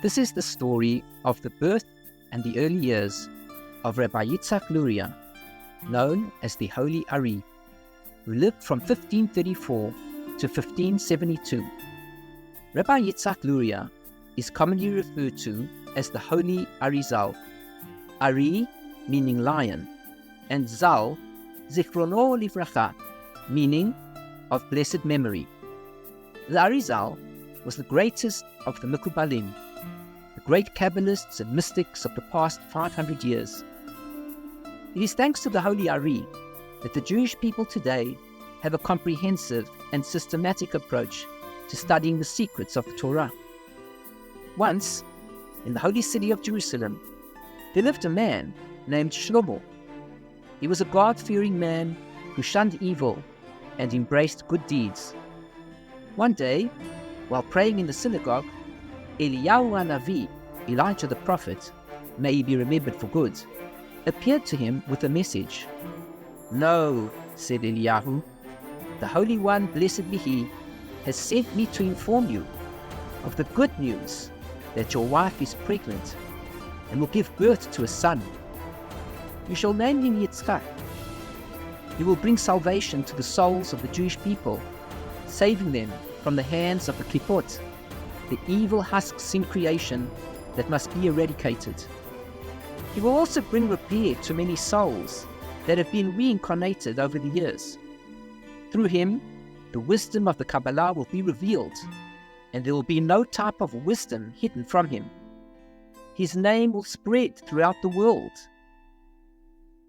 This is the story of the birth and the early years of Rabbi Yitzchak Luria, known as the Holy Hari, who lived from 1534 to 1572. Rabbi Yitzchak Luria is commonly referred to as the Holy Arizal, Hari meaning lion, and Zal, Zichrono Livracha, meaning of blessed memory. The Arizal was the greatest of the Mikubalim, the great Kabbalists and mystics of the past 500 years. It is thanks to the Holy Hari that the Jewish people today have a comprehensive and systematic approach to studying the secrets of the Torah. Once, in the holy city of Jerusalem, there lived a man named Shlomo. He was a God-fearing man who shunned evil and embraced good deeds. One day, while praying in the synagogue, Eliyahu Hanavi, Elijah the prophet, may he be remembered for good, appeared to him with a message. "No," said Eliyahu, "the Holy One, blessed be He, has sent me to inform you of the good news that your wife is pregnant and will give birth to a son. You shall name him Yitzchak. He will bring salvation to the souls of the Jewish people, saving them from the hands of the Klippot, the evil husks in creation that must be eradicated. He will also bring repair to many souls that have been reincarnated over the years. Through him, the wisdom of the Kabbalah will be revealed, and there will be no type of wisdom hidden from him. His name will spread throughout the world."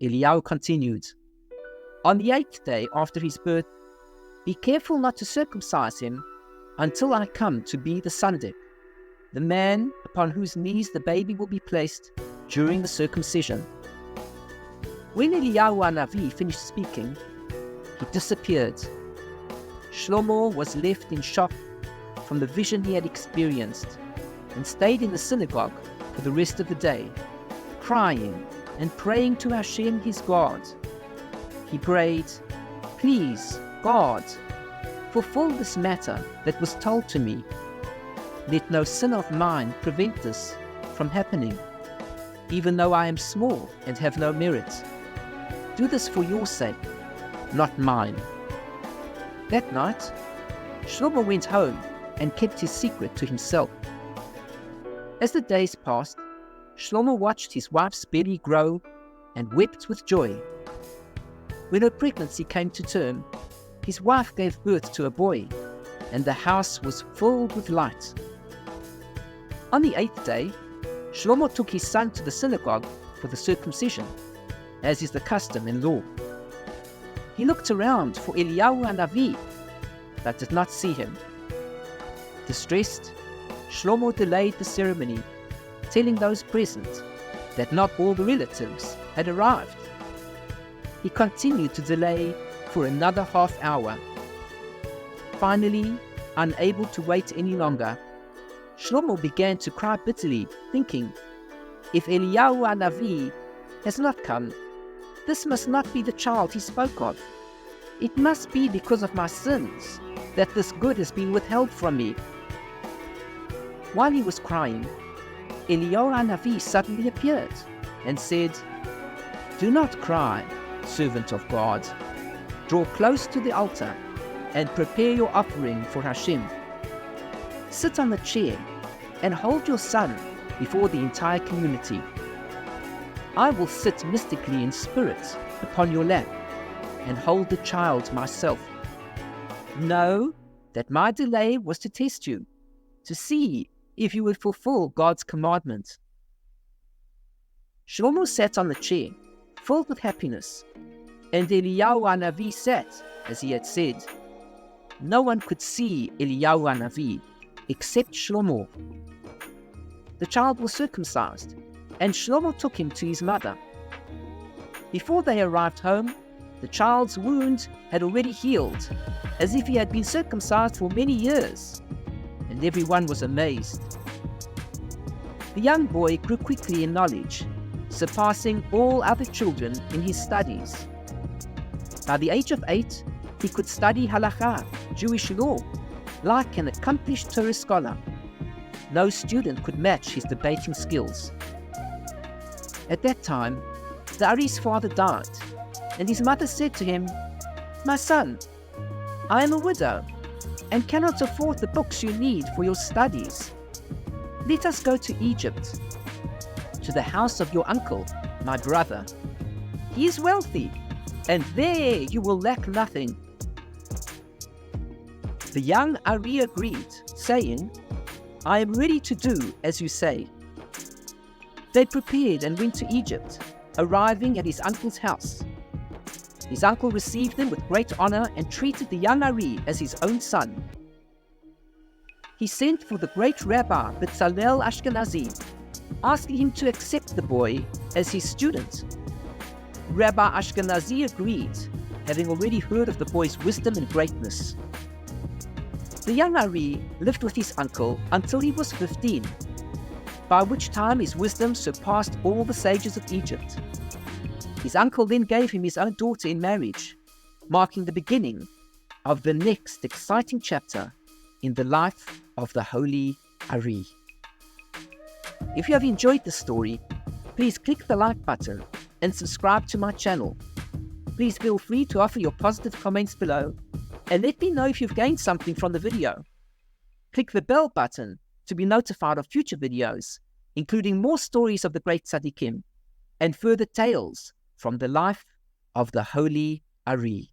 Eliyahu continued, "On the 8th day after his birth, be careful not to circumcise him until I come to be the Sandik, the man upon whose knees the baby will be placed during the circumcision." When Eliyahu Hanavi finished speaking, he disappeared. Shlomo was left in shock from the vision he had experienced and stayed in the synagogue for the rest of the day, crying and praying to Hashem, his God. He prayed, "Please, God, fulfill this matter that was told to me. Let no sin of mine prevent this from happening, even though I am small and have no merit. Do this for your sake, not mine." That night, Shlomo went home and kept his secret to himself. As the days passed, Shlomo watched his wife's belly grow and wept with joy. When her pregnancy came to term, his wife gave birth to a boy, and the house was filled with light. On the 8th day, Shlomo took his son to the synagogue for the circumcision, as is the custom and law. He looked around for Eliyahu Hanavi, but did not see him. Distressed, Shlomo delayed the ceremony, telling those present that not all the relatives had arrived. He continued to delay for another half hour. Finally, unable to wait any longer, Shlomo began to cry bitterly, thinking, "If Eliyahu Hanavi has not come, this must not be the child he spoke of. It must be because of my sins that this good has been withheld from me." While he was crying, Eliyahu Hanavi suddenly appeared and said, "Do not cry, servant of God. Draw close to the altar and prepare your offering for Hashem. Sit on the chair and hold your son before the entire community. I will sit mystically in spirit upon your lap and hold the child myself. Know that my delay was to test you, to see if you would fulfill God's commandment." Shlomo sat on the chair, filled with happiness, and Eliyahu Hanavi sat as he had said. No one could see Eliyahu Hanavi except Shlomo. The child was circumcised, and Shlomo took him to his mother. Before they arrived home, the child's wound had already healed, as if he had been circumcised for many years, and everyone was amazed. The young boy grew quickly in knowledge, surpassing all other children in his studies. By the age of 8, he could study Halacha, Jewish law, like an accomplished Torah scholar. No student could match his debating skills. At that time, the Hari's father died, and his mother said to him, "My son, I am a widow and cannot afford the books you need for your studies. Let us go to Egypt, to the house of your uncle, my brother. He is wealthy, and there you will lack nothing." The young Hari agreed, saying, "I am ready to do as you say." They prepared and went to Egypt, arriving at his uncle's house. His uncle received them with great honor and treated the young Hari as his own son. He sent for the great Rabbi Betzalel Ashkenazi, asking him to accept the boy as his student. Rabbi Ashkenazi agreed, having already heard of the boy's wisdom and greatness. The young Hari lived with his uncle until he was 15, by which time his wisdom surpassed all the sages of Egypt. His uncle then gave him his own daughter in marriage, marking the beginning of the next exciting chapter in the life of the holy Hari. If you have enjoyed this story, please click the like button and subscribe to my channel. Please feel free to offer your positive comments below and let me know if you've gained something from the video. Click the bell button to be notified of future videos, including more stories of the great Tzaddikim and further tales from the life of the holy Hari.